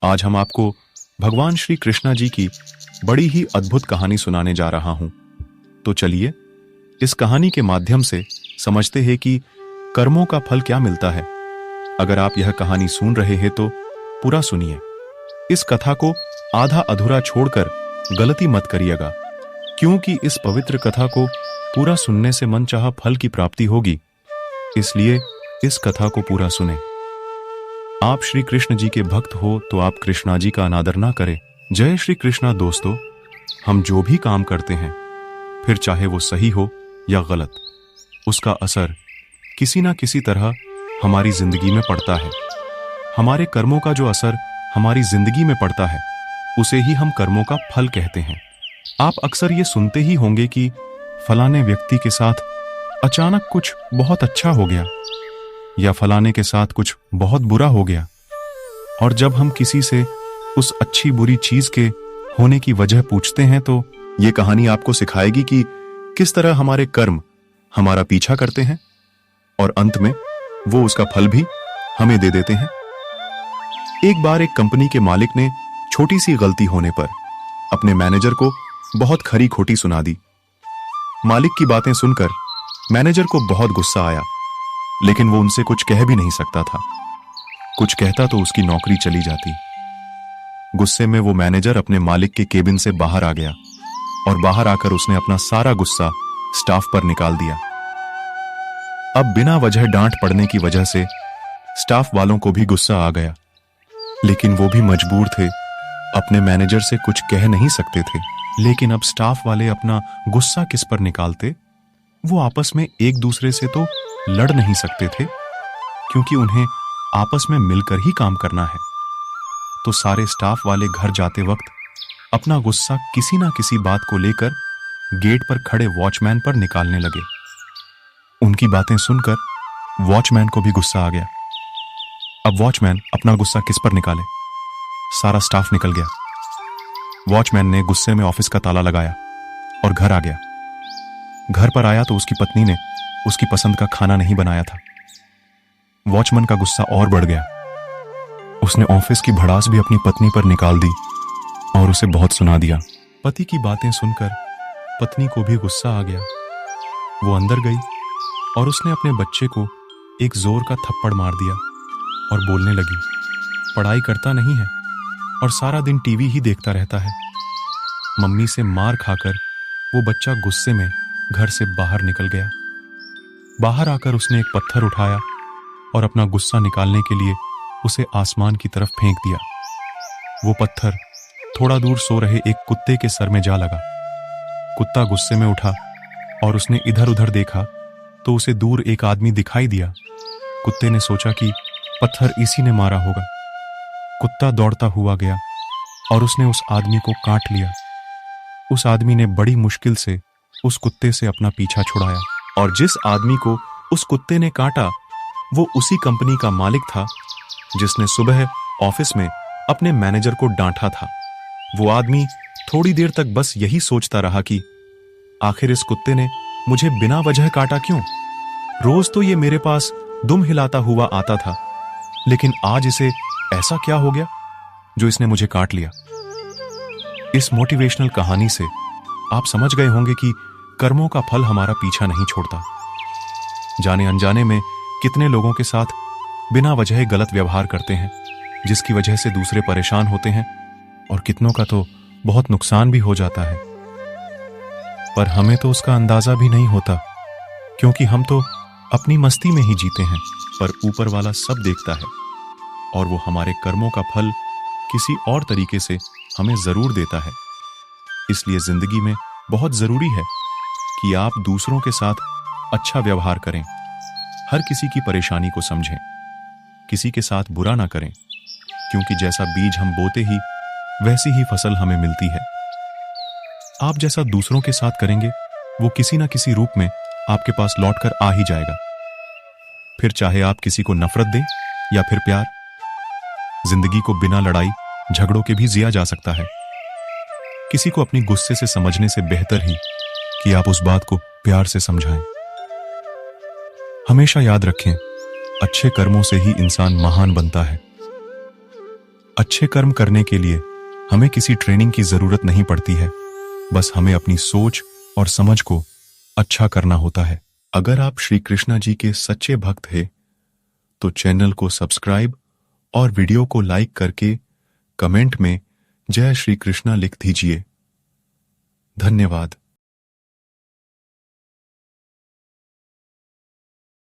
आज हम आपको भगवान श्री कृष्णा जी की बड़ी ही अद्भुत कहानी सुनाने जा रहा हूं। तो चलिए इस कहानी के माध्यम से समझते हैं कि कर्मों का फल क्या मिलता है। अगर आप यह कहानी सुन रहे हैं तो पूरा सुनिए। इस कथा को आधा अधूरा छोड़कर गलती मत करिएगा, क्योंकि इस पवित्र कथा को पूरा सुनने से मनचाहा फल की प्राप्ति होगी। इसलिए इस कथा को पूरा सुने। आप श्री कृष्ण जी के भक्त हो तो आप कृष्णा जी का अनादर ना करें। जय श्री कृष्णा। दोस्तों, हम जो भी काम करते हैं, फिर चाहे वो सही हो या गलत, उसका असर किसी ना किसी तरह हमारी जिंदगी में पड़ता है। हमारे कर्मों का जो असर हमारी जिंदगी में पड़ता है, उसे ही हम कर्मों का फल कहते हैं। आप अक्सर ये सुनते ही होंगे कि फलाने व्यक्ति के साथ अचानक कुछ बहुत अच्छा हो गया या फलाने के साथ कुछ बहुत बुरा हो गया। और जब हम किसी से उस अच्छी बुरी चीज के होने की वजह पूछते हैं तो ये कहानी आपको सिखाएगी कि किस तरह हमारे कर्म हमारा पीछा करते हैं और अंत में वो उसका फल भी हमें दे देते हैं। एक बार एक कंपनी के मालिक ने छोटी सी गलती होने पर अपने मैनेजर को बहुत खरी खोटी सुना दी। मालिक की बातें सुनकर मैनेजर को बहुत गुस्सा आया, लेकिन वो उनसे कुछ कह भी नहीं सकता था। कुछ कहता तो उसकी नौकरी चली जाती। गुस्से में वो मैनेजर अपने मालिक के केबिन से बाहर आ गया और बाहर आकर उसने अपना सारा गुस्सा स्टाफ पर निकाल दिया। अब बिना वजह डांट पड़ने की वजह से स्टाफ वालों को भी गुस्सा आ गया, लेकिन वो भी मजबूर थे। अपने मैनेजर से कुछ कह नहीं सकते थे, लेकिन अब स्टाफ वाले अपना गुस्सा किस पर निकालते? वो आपस में एक दूसरे से तो लड़ नहीं सकते थे, क्योंकि उन्हें आपस में मिलकर ही काम करना है। तो सारे स्टाफ वाले घर जाते वक्त अपना गुस्सा किसी ना किसी बात को लेकर गेट पर खड़े वॉचमैन पर निकालने लगे। उनकी बातें सुनकर वॉचमैन को भी गुस्सा आ गया। अब वॉचमैन अपना गुस्सा किस पर निकाले? सारा स्टाफ निकल गया। वॉचमैन ने गुस्से में ऑफिस का ताला लगाया और घर आ गया। घर पर आया तो उसकी पत्नी ने उसकी पसंद का खाना नहीं बनाया था। वॉचमैन का गुस्सा और बढ़ गया। उसने ऑफिस की भड़ास भी अपनी पत्नी पर निकाल दी और उसे बहुत सुना दिया। पति की बातें सुनकर पत्नी को भी गुस्सा आ गया। वो अंदर गई और उसने अपने बच्चे को एक जोर का थप्पड़ मार दिया और बोलने लगी, पढ़ाई करता नहीं है और सारा दिन टीवी ही देखता रहता है। मम्मी से मार खाकर वो बच्चा गुस्से में घर से बाहर निकल गया। बाहर आकर उसने एक पत्थर उठाया और अपना गुस्सा निकालने के लिए उसे आसमान की तरफ फेंक दिया। वो पत्थर थोड़ा दूर सो रहे एक कुत्ते के सर में जा लगा। कुत्ता गुस्से में उठा और उसने इधर उधर देखा तो उसे दूर एक आदमी दिखाई दिया। कुत्ते ने सोचा कि पत्थर इसी ने मारा होगा। कुत्ता दौड़ता हुआ गया और उसने उस आदमी को काट लिया। उस आदमी ने बड़ी मुश्किल से उस कुत्ते से अपना पीछा छुड़ाया, और जिस आदमी को उस कुत्ते ने काटा वो उसी कंपनी का मालिक था जिसने सुबह ऑफिस में अपने मैनेजर को डांटा था। वो आदमी थोड़ी देर तक बस यही सोचता रहा कि आखिर इस कुत्ते ने मुझे बिना वजह काटा क्यों? रोज तो ये मेरे पास दुम हिलाता हुआ आता था, लेकिन आज इसे ऐसा क्या हो गया जो इसने मुझे काट लिया? इस मोटिवेशनल कहानी से आप समझ गए होंगे कि कर्मों का फल हमारा पीछा नहीं छोड़ता। जाने अनजाने में कितने लोगों के साथ बिना वजह गलत व्यवहार करते हैं, जिसकी वजह से दूसरे परेशान होते हैं और कितनों का तो बहुत नुकसान भी हो जाता है। पर हमें तो उसका अंदाजा भी नहीं होता, क्योंकि हम तो अपनी मस्ती में ही जीते हैं। पर ऊपर वाला सब देखता है और वो हमारे कर्मों का फल किसी और तरीके से हमें जरूर देता है। इसलिए जिंदगी में बहुत जरूरी है कि आप दूसरों के साथ अच्छा व्यवहार करें, हर किसी की परेशानी को समझें, किसी के साथ बुरा ना करें, क्योंकि जैसा बीज हम बोते ही वैसी ही फसल हमें मिलती है। आप जैसा दूसरों के साथ करेंगे वो किसी ना किसी रूप में आपके पास लौटकर आ ही जाएगा। फिर चाहे आप किसी को नफरत दें या फिर प्यार, जिंदगी को बिना लड़ाई झगड़ों के भी जिया जा सकता है। किसी को अपनी गुस्से से समझने से बेहतर ही कि आप उस बात को प्यार से समझाएं। हमेशा याद रखें, अच्छे कर्मों से ही इंसान महान बनता है। अच्छे कर्म करने के लिए हमें किसी ट्रेनिंग की जरूरत नहीं पड़ती है, बस हमें अपनी सोच और समझ को अच्छा करना होता है। अगर आप श्री कृष्णा जी के सच्चे भक्त हैं तो चैनल को सब्सक्राइब और वीडियो को लाइक करके कमेंट में जय श्री कृष्णा लिख दीजिए। धन्यवाद।